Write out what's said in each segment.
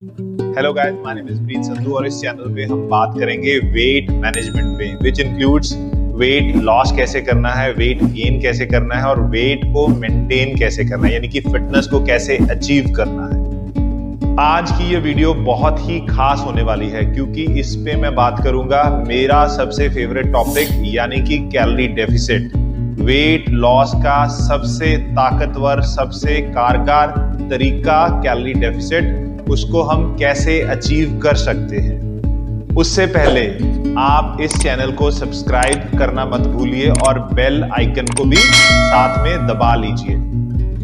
Hello guys, my name is Preet Sandhu और इस channel पे हम बात करेंगे वेट मैनेजमेंट पे, विच इंक्लूड्स वेट लॉस कैसे करना है, वेट गेन कैसे करना है और वेट को मेंटेन कैसे करना है, यानी कि फिटनेस को कैसे अचीव करना है। आज की ये वीडियो बहुत ही खास होने वाली है क्योंकि इस पे मैं बात करूंगा मेरा सबसे फेवरेट टॉपिक यानी कि कैलोरी डेफिसिट। वेट लॉस का सबसे ताकतवर, सबसे कारगर तरीका कैलोरी डेफिसिट, उसको हम कैसे अचीव कर सकते हैं। उससे पहले आप इस चैनल को सब्सक्राइब करना मत भूलिए और बेल आइकन को भी साथ में दबा लीजिए।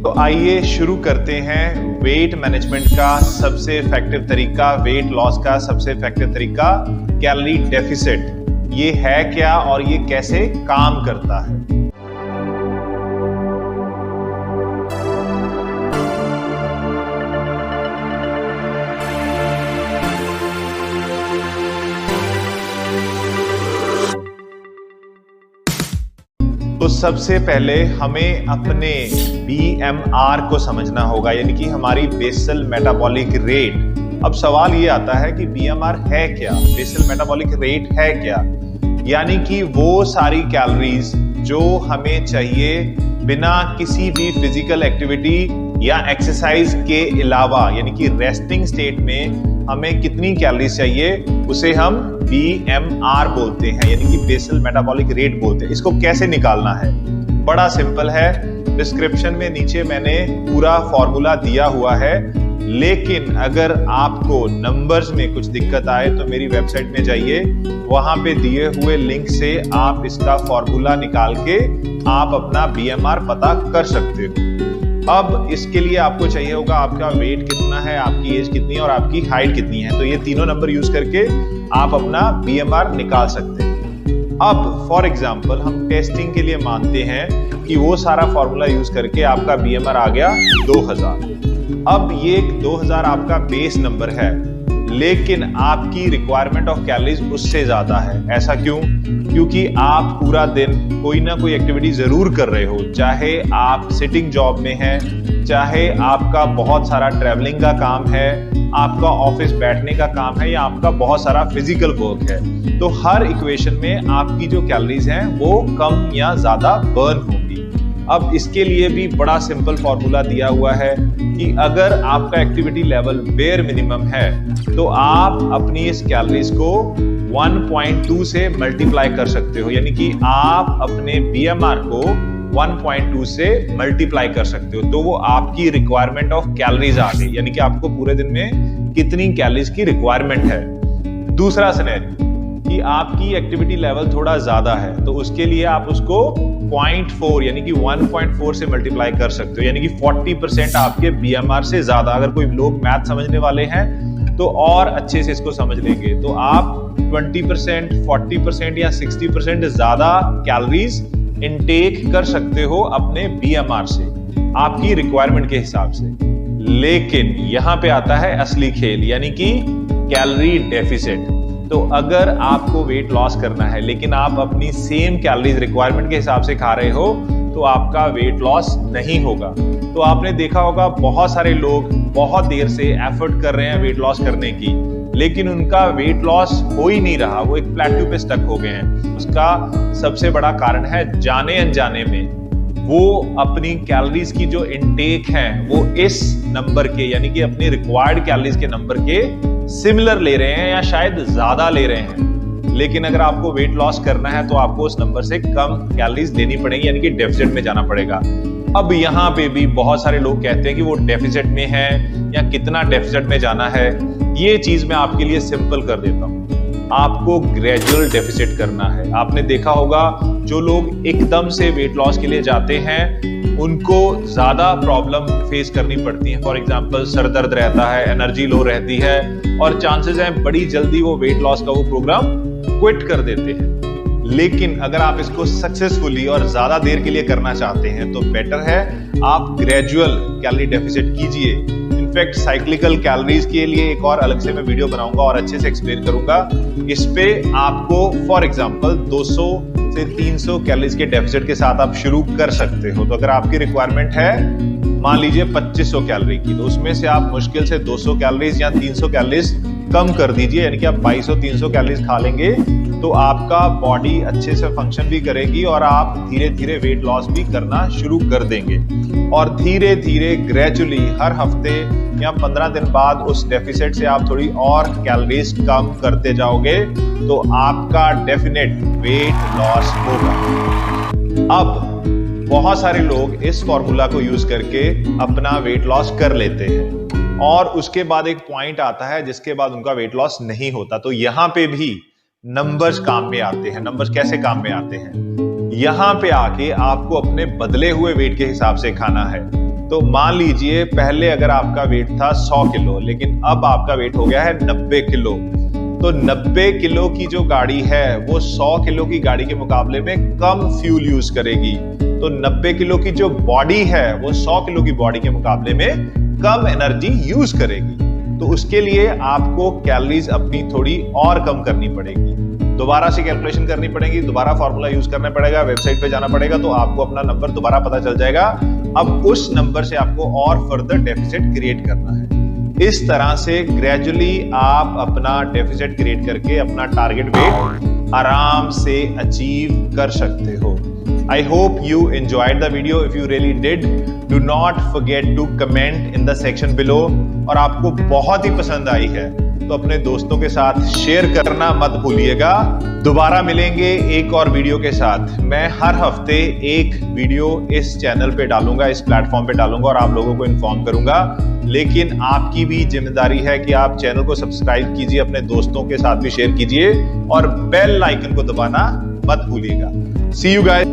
तो आइए शुरू करते हैं वेट मैनेजमेंट का सबसे इफेक्टिव तरीका, वेट लॉस का सबसे इफेक्टिव तरीका कैलोरी डेफिसिट। ये है क्या और ये कैसे काम करता है। तो सबसे पहले हमें अपने BMR को समझना होगा, यानी कि हमारी बेसल मेटाबॉलिक रेट। अब सवाल ये आता है कि BMR है क्या, बेसल मेटाबॉलिक रेट है क्या। यानी कि वो सारी कैलोरीज जो हमें चाहिए बिना किसी भी फिजिकल एक्टिविटी या एक्सरसाइज के अलावा, यानी कि रेस्टिंग स्टेट में हमें कितनी कैलोरीज चाहिए, उसे हम BMR बोलते हैं, यानी कि बेसल मेटाबॉलिक रेट बोलते हैं। इसको कैसे निकालना है, बड़ा सिंपल है। डिस्क्रिप्शन में नीचे मैंने पूरा फॉर्मूला दिया हुआ है, लेकिन अगर आपको नंबर्स में कुछ दिक्कत आए तो मेरी वेबसाइट में जाइए, वहां पे दिए हुए लिंक से आप इसका फॉर्मूला निकाल के आप अपना BMR पता कर सकते हो। अब इसके लिए आपको चाहिए होगा आपका वेट कितना है, आपकी एज कितनी है और आपकी हाइट कितनी है। तो ये तीनों नंबर यूज करके आप अपना BMR निकाल सकते हैं। अब फॉर एग्जांपल हम टेस्टिंग के लिए मानते हैं कि वो सारा फॉर्मूला यूज करके आपका BMR आ गया 2000। अब ये 2000 आपका बेस नंबर है, लेकिन आपकी रिक्वायरमेंट ऑफ कैलोरीज उससे ज्यादा है। ऐसा क्यों? क्योंकि आप पूरा दिन कोई ना कोई एक्टिविटी जरूर कर रहे हो, चाहे आप सिटिंग जॉब में हैं, चाहे आपका बहुत सारा ट्रैवलिंग का काम है, आपका ऑफिस बैठने का काम है, या आपका बहुत सारा फिजिकल वर्क है। तो हर इक्वेशन में आपकी जो कैलोरीज हैं वो कम या ज्यादा बर्न होंगी। अब इसके लिए भी बड़ा सिंपल फॉर्मूला दिया हुआ है कि अगर आपका एक्टिविटी लेवल बेयर मिनिमम है तो आप अपनी इस कैलोरीज को 1.2 से मल्टीप्लाई कर सकते हो, यानी कि आप अपने BMR को 1.2 से मल्टीप्लाई कर सकते हो। तो वो आपकी रिक्वायरमेंट ऑफ कैलोरीज आ गई, यानी कि आपको पूरे दिन में कितनी कैलोरीज की रिक्वायरमेंट है। दूसरा सिनेरियो कि आपकी एक्टिविटी लेवल थोड़ा ज्यादा है, तो उसके लिए आप उसको 0.4 यानी कि 1.4 से मल्टीप्लाई कर सकते हो, यानी कि 40% आपके BMR से ज्यादा। अगर कोई लोग मैथ समझने वाले हैं तो और अच्छे से इसको समझ लेंगे। तो आप 20%, 40% या 60% ज्यादा कैलोरीज इनटेक कर सकते हो अपने BMR से, आपकी रिक्वायरमेंट के हिसाब से। लेकिन यहां पे आता है असली खेल, यानी कि कैलोरी डेफिसिट। तो अगर आपको वेट लॉस करना है लेकिन आप अपनी सेम कैलोरीज रिक्वायरमेंट के हिसाब से खा रहे हो तो आपका वेट लॉस नहीं होगा। तो आपने देखा होगा बहुत सारे लोग बहुत देर से एफर्ट कर रहे हैं वेट लॉस करने की, लेकिन उनका वेट लॉस हो ही नहीं रहा, वो एक प्लेट्यू पे स्टक हो गए हैं। उसका सबसे बड़ा कारण है जाने अनजाने में वो अपनी कैलोरीज की जो इनटेक है वो इस नंबर के, यानी कि अपनी रिक्वायर्ड कैलोरीज के नंबर के सिमिलर ले रहे हैं या शायद ज्यादा ले रहे हैं। लेकिन अगर आपको वेट लॉस करना है तो आपको उस नंबर से कम कैलोरीज लेनी पड़ेगी, यानी कि डेफिसिट में जाना पड़ेगा। अब यहाँ पे भी बहुत सारे लोग कहते हैं कि वो डेफिसिट में है या कितना डेफिसिट में जाना है। ये चीज मैं आपके लिए सिंपल कर देता हूँ। आपको ग्रेजुअल डेफिसिट करना है। आपने देखा होगा जो लोग एकदम से वेट लॉस के लिए जाते हैं उनको ज्यादा प्रॉब्लम फेस करनी पड़ती है। फॉर एग्जांपल सर दर्द रहता है, एनर्जी लो रहती है और चांसेस हैं बड़ी जल्दी वो वेट लॉस का वो प्रोग्राम क्विट कर देते हैं। लेकिन अगर आप इसको सक्सेसफुली और ज्यादा देर के लिए करना चाहते हैं तो बेटर है आप ग्रेजुअल कैलोरी डेफिसिट कीजिए। इनफैक्ट साइक्लिकल कैलोरीज के लिए एक और अलग से मैं वीडियो बनाऊंगा और अच्छे से एक्सप्लेन करूंगा। इस पे आपको फॉर एग्जांपल 200 से 300 कैलोरीज के डेफिसिट के साथ आप शुरू कर सकते हो। तो अगर आपकी रिक्वायरमेंट है मान लीजिए 2500 कैलोरी की, तो उसमें से आप मुश्किल से 200 कैलोरीज या 300 कैलोरीज कम कर दीजिए, यानी कि आप 2200-300 कैलोरीज खा लेंगे तो आपका बॉडी अच्छे से फंक्शन भी करेगी और आप धीरे धीरे वेट लॉस भी करना शुरू कर देंगे। और धीरे धीरे ग्रेजुअली हर हफ्ते या 15 दिन बाद उस डेफिसिट से आप थोड़ी और कैलोरीज कम करते जाओगे तो आपका डेफिनेट वेट लॉस होगा। अब बहुत सारे लोग इस फॉर्मूला को यूज करके अपना वेट लॉस कर लेते हैं और उसके बाद एक पॉइंट आता है जिसके बाद उनका वेट लॉस नहीं होता। तो यहां पे भी नंबर्स काम में आते हैं। नंबर्स कैसे काम में आते हैं? यहां पे आके आपको अपने बदले हुए वेट के हिसाब से खाना है। तो मान लीजिए पहले अगर आपका वेट था 100 किलो, लेकिन अब आपका वेट हो गया है 90 किलो। तो 90 किलो की जो गाड़ी है वो 100 किलो की गाड़ी के मुकाबले में कम फ्यूल यूज करेगी। तो 90 किलो की जो बॉडी है वो 100 किलो की बॉडी के मुकाबले में कम एनर्जी यूज करेगी। तो उसके लिए आपको कैलोरीज अपनी थोड़ी और कम करनी पड़ेगी, दोबारा से कैलकुलेशन करनी पड़ेगी, दोबारा फॉर्मूला यूज करना पड़ेगा, वेबसाइट पे जाना पड़ेगा, तो आपको अपना नंबर दोबारा पता चल जाएगा। अब उस नंबर से आपको और फर्दर डेफिसिट क्रिएट करना है। इस तरह से ग्रेजुअली आप अपना डेफिसिट क्रिएट करके अपना टारगेट वेट आराम से अचीव कर सकते हो। I hope you enjoyed the video. If you really did, do not forget to comment in the section below. और आपको बहुत ही पसंद आई है तो अपने दोस्तों के साथ शेयर करना मत भूलिएगा। दोबारा मिलेंगे एक और वीडियो के साथ। मैं हर हफ्ते एक वीडियो इस चैनल पे डालूंगा, इस प्लेटफॉर्म पे डालूंगा और आप लोगों को इन्फॉर्म करूंगा। लेकिन आपकी भी जिम्मेदारी है कि आप चैनल को सब्सक्राइब कीजिए, अपने दोस्तों के साथ भी शेयर कीजिए और बेल आइकन को दबाना मत भूलिएगा। See you guys.